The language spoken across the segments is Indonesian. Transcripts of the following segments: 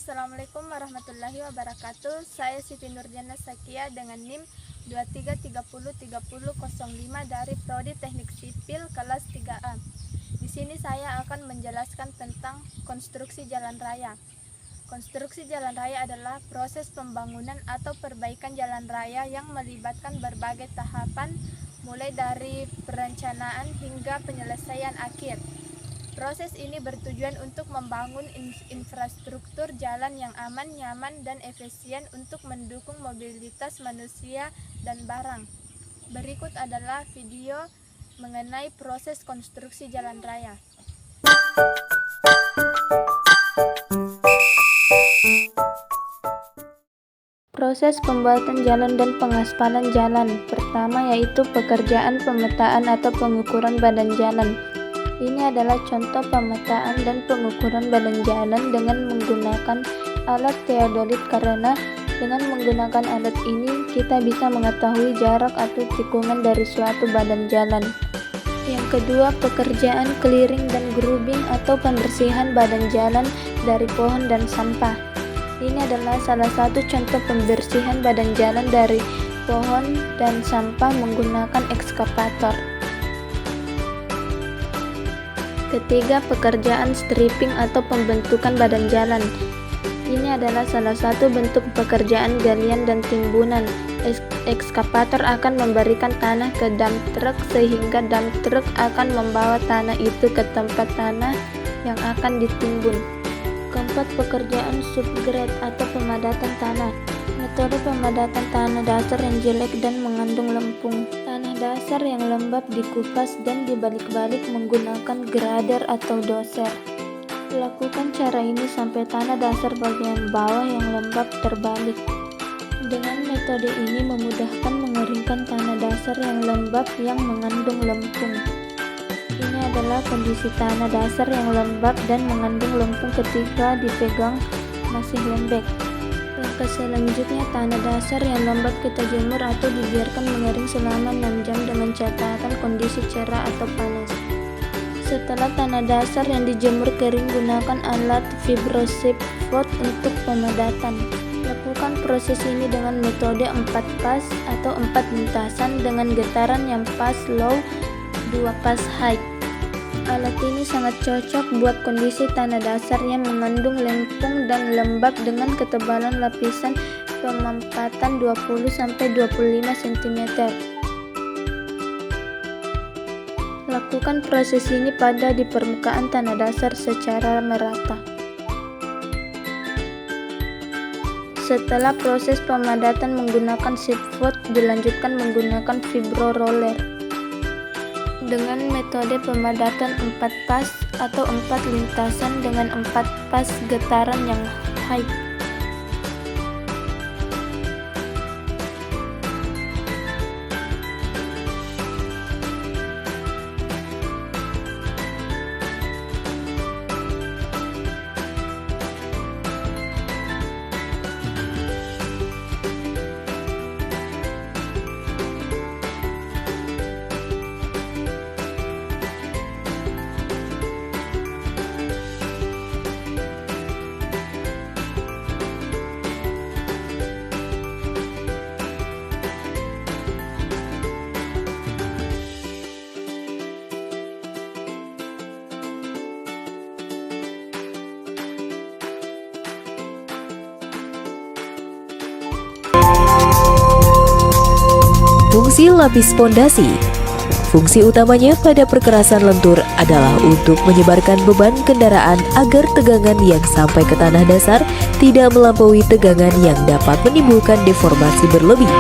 Assalamualaikum warahmatullahi wabarakatuh. Saya Siti Nurjana Sakia dengan NIM 23303005 dari Prodi Teknik Sipil kelas 3A. Di sini saya akan menjelaskan tentang konstruksi jalan raya. Konstruksi jalan raya adalah proses pembangunan atau perbaikan jalan raya yang melibatkan berbagai tahapan, mulai dari perencanaan hingga penyelesaian akhir. Proses ini bertujuan untuk membangun infrastruktur jalan yang aman, nyaman, dan efisien untuk mendukung mobilitas manusia dan barang. Berikut adalah video mengenai proses konstruksi jalan raya. Proses pembuatan jalan dan pengaspalan jalan. Pertama yaitu pekerjaan pemetaan atau pengukuran badan jalan. Ini adalah contoh pemetaan dan pengukuran badan jalan dengan menggunakan alat teodolit, karena dengan menggunakan alat ini kita bisa mengetahui jarak atau tikungan dari suatu badan jalan. Yang kedua, pekerjaan clearing dan grubbing atau pembersihan badan jalan dari pohon dan sampah. Ini adalah salah satu contoh pembersihan badan jalan dari pohon dan sampah menggunakan ekskavator. Ketiga, pekerjaan stripping atau pembentukan badan jalan. Ini adalah salah satu bentuk pekerjaan galian dan timbunan. Ekskavator akan memberikan tanah ke dump truck sehingga dump truck akan membawa tanah itu ke tempat tanah yang akan ditimbun. Keempat, pekerjaan subgrade atau pemadatan tanah. Metode pemadatan tanah dasar yang jelek dan mengandung lempung. Tanah dasar yang lembab dikupas dan dibalik-balik menggunakan grader atau doser. Lakukan cara ini sampai tanah dasar bagian bawah yang lembab terbalik. Dengan metode ini memudahkan mengeringkan tanah dasar yang lembab yang mengandung lempung. Ini adalah kondisi tanah dasar yang lembab dan mengandung lempung ketika dipegang masih lembek. Langkah selanjutnya, tanah dasar yang lembab kita jemur atau dibiarkan mengering selama 6 jam dengan catatan kondisi cerah atau panas. Setelah tanah dasar yang dijemur kering, gunakan alat vibrosipot untuk pemadatan. Lakukan proses ini dengan metode 4 pas atau 4 lintasan dengan getaran yang pas low, 2 pas high. Alat ini sangat cocok buat kondisi tanah dasar yang mengandung lempung dan lembab dengan ketebalan lapisan pemampatan 20-25 cm. Lakukan proses ini pada di permukaan tanah dasar secara merata. Setelah proses pemadatan menggunakan sipot, dilanjutkan menggunakan vibro roller. Dengan metode pemadatan 4 pas atau 4 lintasan dengan 4 pas getaran yang high. Fungsi lapis pondasi. Fungsi utamanya pada perkerasan lentur adalah untuk menyebarkan beban kendaraan agar tegangan yang sampai ke tanah dasar tidak melampaui tegangan yang dapat menimbulkan deformasi berlebih.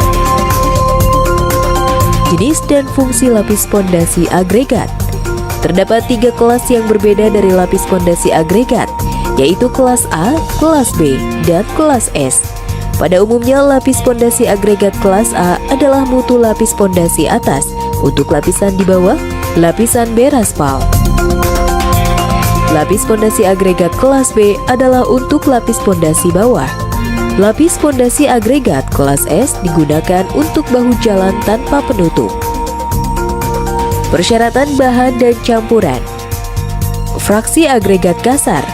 Jenis dan fungsi lapis pondasi agregat. Terdapat 3 kelas yang berbeda dari lapis pondasi agregat, yaitu kelas A, kelas B, dan kelas S. Pada umumnya, lapis pondasi agregat kelas A adalah mutu lapis pondasi atas. Untuk lapisan di bawah, lapisan beraspal. Lapis pondasi agregat kelas B adalah untuk lapis pondasi bawah. Lapis pondasi agregat kelas S digunakan untuk bahu jalan tanpa penutup. Persyaratan bahan dan campuran. Fraksi agregat kasar.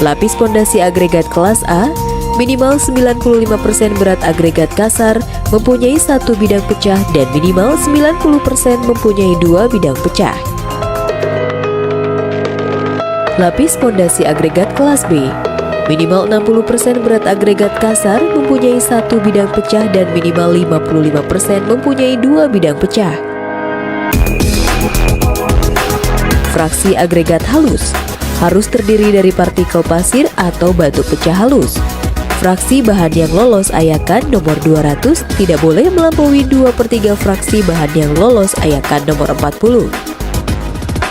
Lapis pondasi agregat kelas A, minimal 95% berat agregat kasar, mempunyai 1 bidang pecah dan minimal 90% mempunyai 2 bidang pecah. Lapis pondasi agregat kelas B, minimal 60% berat agregat kasar, mempunyai 1 bidang pecah dan minimal 55% mempunyai 2 bidang pecah. Fraksi agregat halus harus terdiri dari partikel pasir atau batu pecah halus. Fraksi bahan yang lolos ayakan nomor 200 tidak boleh melampaui 2/3 fraksi bahan yang lolos ayakan nomor 40.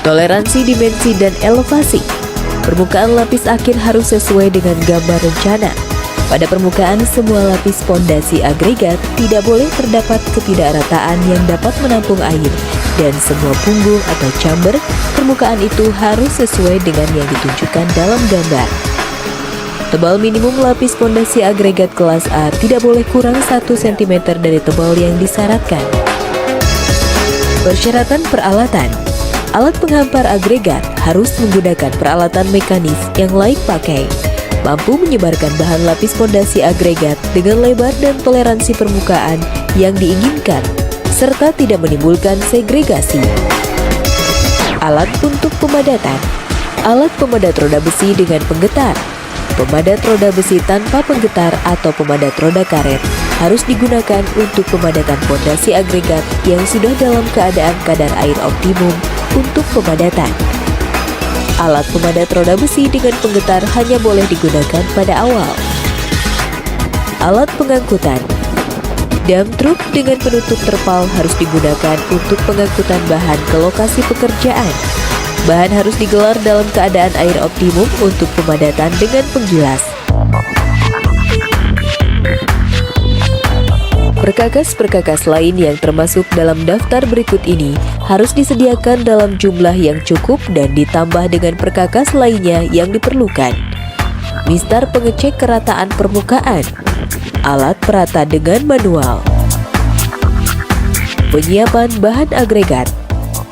Toleransi dimensi dan elevasi. Permukaan lapis akhir harus sesuai dengan gambar rencana. Pada permukaan semua lapis pondasi agregat tidak boleh terdapat ketidakrataan yang dapat menampung air, dan semua punggung atau chamber permukaan itu harus sesuai dengan yang ditunjukkan dalam gambar. Tebal minimum lapis pondasi agregat kelas A tidak boleh kurang 1 cm dari tebal yang disyaratkan. Persyaratan peralatan. Alat penghampar agregat harus menggunakan peralatan mekanis yang layak pakai, mampu menyebarkan bahan lapis pondasi agregat dengan lebar dan toleransi permukaan yang diinginkan, serta tidak menimbulkan segregasi. Alat untuk pemadatan. Alat pemadat roda besi dengan penggetar, pemadat roda besi tanpa penggetar atau pemadat roda karet harus digunakan untuk pemadatan pondasi agregat yang sudah dalam keadaan kadar air optimum untuk pemadatan. Alat pemadat roda besi dengan penggetar hanya boleh digunakan pada awal. Alat pengangkutan. Dam truk dengan penutup terpal harus digunakan untuk pengangkutan bahan ke lokasi pekerjaan. Bahan harus digelar dalam keadaan air optimum untuk pemadatan dengan penggilas. Perkakas-perkakas lain yang termasuk dalam daftar berikut ini harus disediakan dalam jumlah yang cukup dan ditambah dengan perkakas lainnya yang diperlukan. Mistar pengecek kerataan permukaan. Alat perata dengan manual. Penyiapan bahan agregat.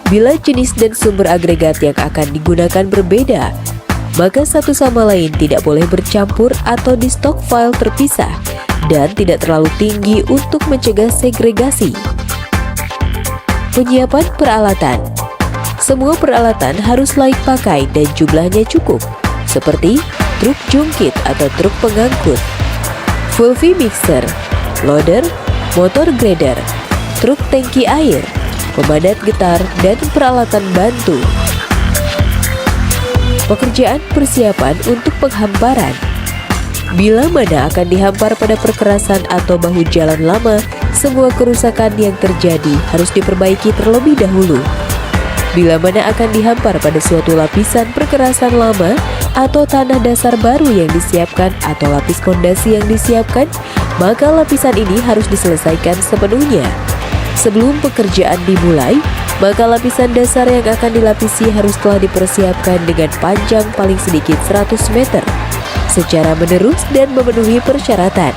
Bila jenis dan sumber agregat yang akan digunakan berbeda, maka satu sama lain tidak boleh bercampur atau di stok file terpisah dan tidak terlalu tinggi untuk mencegah segregasi. Penyiapan peralatan. Semua peralatan harus layak pakai dan jumlahnya cukup, seperti truk jungkit atau truk pengangkut, Fulvi mixer, loader, motor grader, truk tangki air, pemadat getar, dan peralatan bantu. Pekerjaan persiapan untuk penghamparan. Bila mana akan dihampar pada perkerasan atau bahu jalan lama, semua kerusakan yang terjadi harus diperbaiki terlebih dahulu. Bila mana akan dihampar pada suatu lapisan perkerasan lama atau tanah dasar baru yang disiapkan atau lapis pondasi yang disiapkan, maka lapisan ini harus diselesaikan sepenuhnya. Sebelum pekerjaan dimulai, maka lapisan dasar yang akan dilapisi harus telah dipersiapkan dengan panjang paling sedikit 100 meter, secara menerus dan memenuhi persyaratan.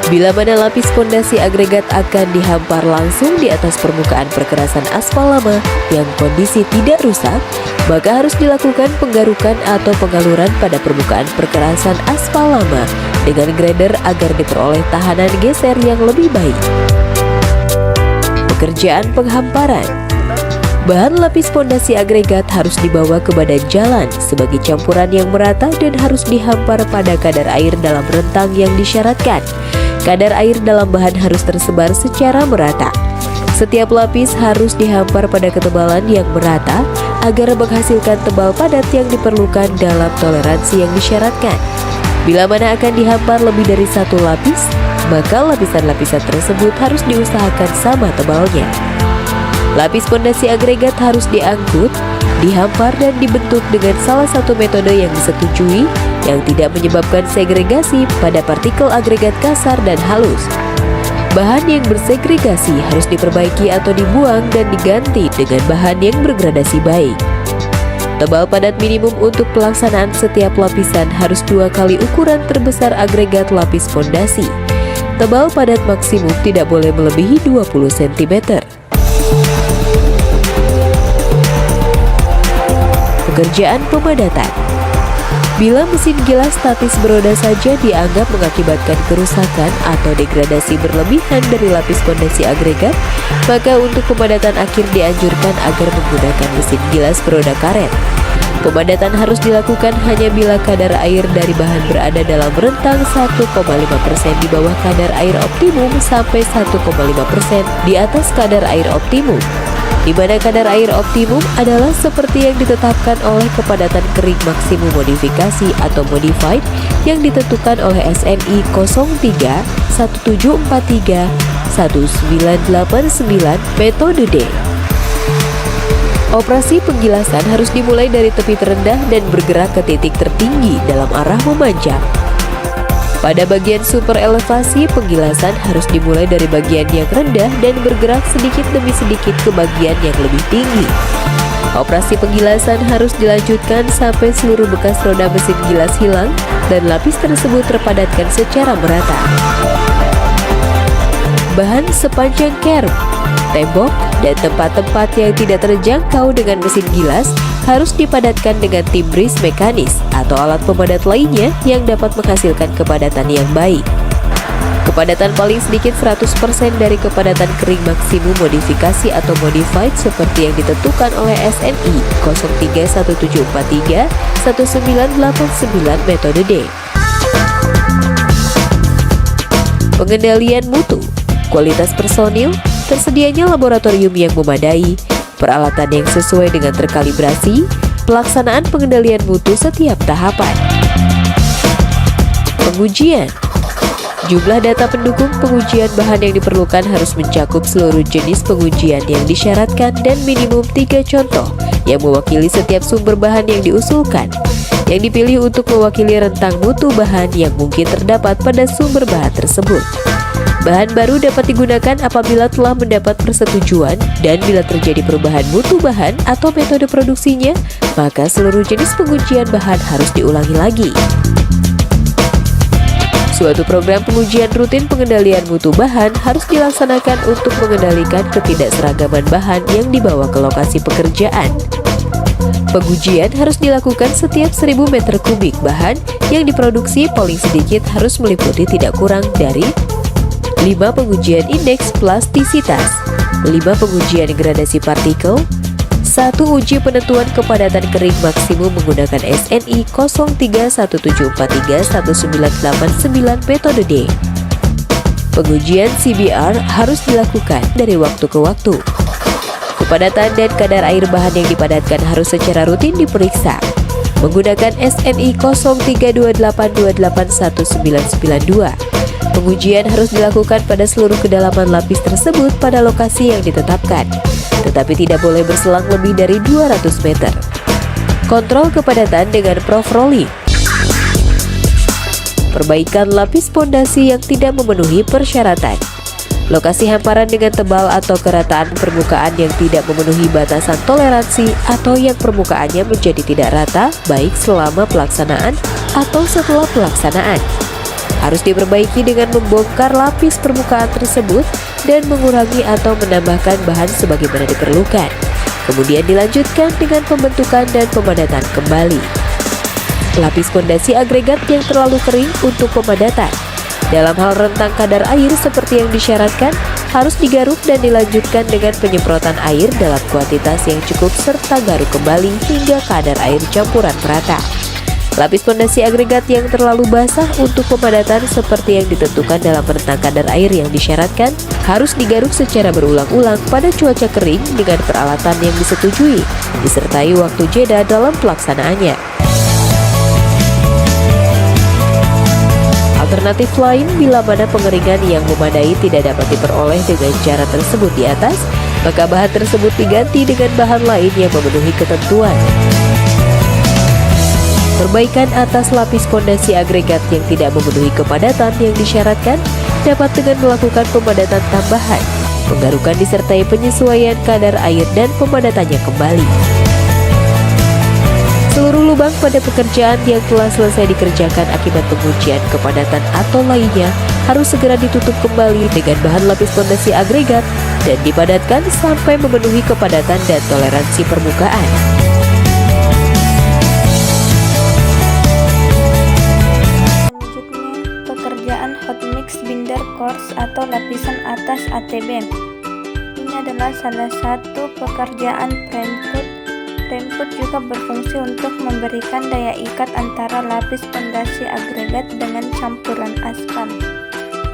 Bila mana lapis pondasi agregat akan dihampar langsung di atas permukaan perkerasan aspal lama yang kondisi tidak rusak, maka harus dilakukan penggarukan atau pengaluran pada permukaan perkerasan aspal lama dengan grader agar diperoleh tahanan geser yang lebih baik. Pekerjaan penghamparan. Bahan lapis pondasi agregat harus dibawa ke badan jalan sebagai campuran yang merata dan harus dihampar pada kadar air dalam rentang yang disyaratkan. Kadar air dalam bahan harus tersebar secara merata. Setiap lapis harus dihampar pada ketebalan yang merata agar menghasilkan tebal padat yang diperlukan dalam toleransi yang disyaratkan. Bila mana akan dihampar lebih dari satu lapis, maka lapisan-lapisan tersebut harus diusahakan sama tebalnya. Lapis pondasi agregat harus diangkut, dihampar dan dibentuk dengan salah satu metode yang disetujui yang tidak menyebabkan segregasi pada partikel agregat kasar dan halus. Bahan yang bersegregasi harus diperbaiki atau dibuang dan diganti dengan bahan yang bergradasi baik. Tebal padat minimum untuk pelaksanaan setiap lapisan harus 2 kali ukuran terbesar agregat lapis pondasi. Tebal padat maksimum tidak boleh melebihi 20 cm. pekerjaan pemadatan. Bila mesin gilas statis beroda saja dianggap mengakibatkan kerusakan atau degradasi berlebihan dari lapis pondasi agregat, maka untuk pemadatan akhir dianjurkan agar menggunakan mesin gilas beroda karet. Pemadatan harus dilakukan hanya bila kadar air dari bahan berada dalam rentang 1,5% di bawah kadar air optimum sampai 1,5% di atas kadar air optimum, di mana kadar air optimum adalah seperti yang ditetapkan oleh kepadatan kering maksimum modifikasi atau modified yang ditentukan oleh SNI 03 1743 1989 metode D. Operasi penggilasan harus dimulai dari tepi terendah dan bergerak ke titik tertinggi dalam arah memanjang. Pada bagian super elevasi, penggilasan harus dimulai dari bagian yang rendah dan bergerak sedikit demi sedikit ke bagian yang lebih tinggi. Operasi penggilasan harus dilanjutkan sampai seluruh bekas roda mesin gilas hilang dan lapis tersebut terpadatkan secara merata. Bahan sepanjang kerb, tembok, dan tempat-tempat yang tidak terjangkau dengan mesin gilas harus dipadatkan dengan timbris mekanis atau alat pemadat lainnya yang dapat menghasilkan kepadatan yang baik. Kepadatan paling sedikit 100% dari kepadatan kering maksimum modifikasi atau modified seperti yang ditentukan oleh SNI 03 1743 1989 metode D. Pengendalian mutu, kualitas personil, tersedianya laboratorium yang memadai, peralatan yang sesuai dengan terkalibrasi, pelaksanaan pengendalian mutu setiap tahapan. Pengujian. Jumlah data pendukung pengujian bahan yang diperlukan harus mencakup seluruh jenis pengujian yang disyaratkan dan minimum 3 contoh yang mewakili setiap sumber bahan yang diusulkan, yang dipilih untuk mewakili rentang mutu bahan yang mungkin terdapat pada sumber bahan tersebut. Bahan baru dapat digunakan apabila telah mendapat persetujuan dan bila terjadi perubahan mutu bahan atau metode produksinya, maka seluruh jenis pengujian bahan harus diulangi lagi. Suatu program pengujian rutin pengendalian mutu bahan harus dilaksanakan untuk mengendalikan ketidakseragaman bahan yang dibawa ke lokasi pekerjaan. Pengujian harus dilakukan setiap 1000 meter kubik bahan yang diproduksi, paling sedikit harus meliputi tidak kurang dari 5 pengujian indeks plastisitas, 5 pengujian gradasi partikel, 1 uji penentuan kepadatan kering maksimum menggunakan SNI 03 1743 1989 metode D. Pengujian CBR harus dilakukan dari waktu ke waktu. Kepadatan dan kadar air bahan yang dipadatkan harus secara rutin diperiksa menggunakan SNI 0328281992. Pengujian harus dilakukan pada seluruh kedalaman lapis tersebut pada lokasi yang ditetapkan, tetapi tidak boleh berselang lebih dari 200 meter. Kontrol kepadatan dengan prof rolling. Perbaikan lapis pondasi yang tidak memenuhi persyaratan. Lokasi hamparan dengan tebal atau kerataan permukaan yang tidak memenuhi batasan toleransi atau yang permukaannya menjadi tidak rata baik selama pelaksanaan atau setelah pelaksanaan. Harus diperbaiki dengan membongkar lapis permukaan tersebut dan mengurangi atau menambahkan bahan sebagaimana diperlukan. Kemudian dilanjutkan dengan pembentukan dan pemadatan kembali. Lapis pondasi agregat yang terlalu kering untuk pemadatan. Dalam hal rentang kadar air seperti yang disyaratkan, harus digaruk dan dilanjutkan dengan penyemprotan air dalam kuantitas yang cukup serta garuk kembali hingga kadar air campuran merata. Lapis pondasi agregat yang terlalu basah untuk pemadatan seperti yang ditentukan dalam rentang kadar air yang disyaratkan harus digaruk secara berulang-ulang pada cuaca kering dengan peralatan yang disetujui, disertai waktu jeda dalam pelaksanaannya. Alternatif lain bila mana pengeringan yang memadai tidak dapat diperoleh dengan cara tersebut di atas, maka bahan tersebut diganti dengan bahan lain yang memenuhi ketentuan. Perbaikan atas lapis pondasi agregat yang tidak memenuhi kepadatan yang disyaratkan dapat dengan melakukan pemadatan tambahan, penggarukan disertai penyesuaian kadar air dan pemadatannya kembali. Seluruh lubang pada pekerjaan yang telah selesai dikerjakan akibat pengujian kepadatan atau lainnya harus segera ditutup kembali dengan bahan lapis pondasi agregat dan dipadatkan sampai memenuhi kepadatan dan toleransi permukaan. atas ATB. Ini adalah salah satu pekerjaan premkut. Premkut juga berfungsi untuk memberikan daya ikat antara lapis pondasi agregat dengan campuran aspal.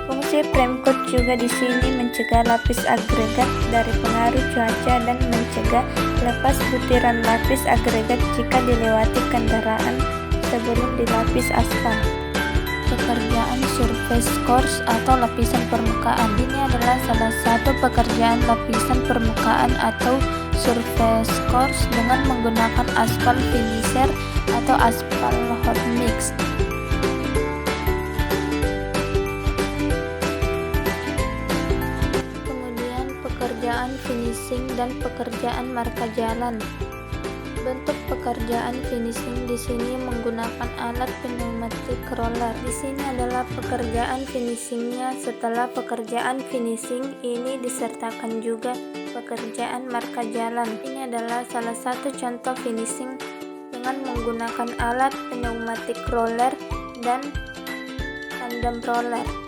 Fungsi premkut juga di sini mencegah lapis agregat dari pengaruh cuaca dan mencegah lepas butiran lapis agregat jika dilewati kendaraan sebelum dilapis aspal. Pekerjaan surface course atau lapisan permukaan. Ini adalah salah satu pekerjaan lapisan permukaan atau surface course dengan menggunakan aspal finisher atau aspal hot mix. Kemudian pekerjaan finishing dan pekerjaan marka jalan. Bentuk pekerjaan finishing di sini menggunakan alat pneumatic roller. Di sini adalah pekerjaan finishingnya. Setelah pekerjaan finishing ini disertakan juga pekerjaan marka jalan. Ini adalah salah satu contoh finishing dengan menggunakan alat pneumatic roller dan tandem roller.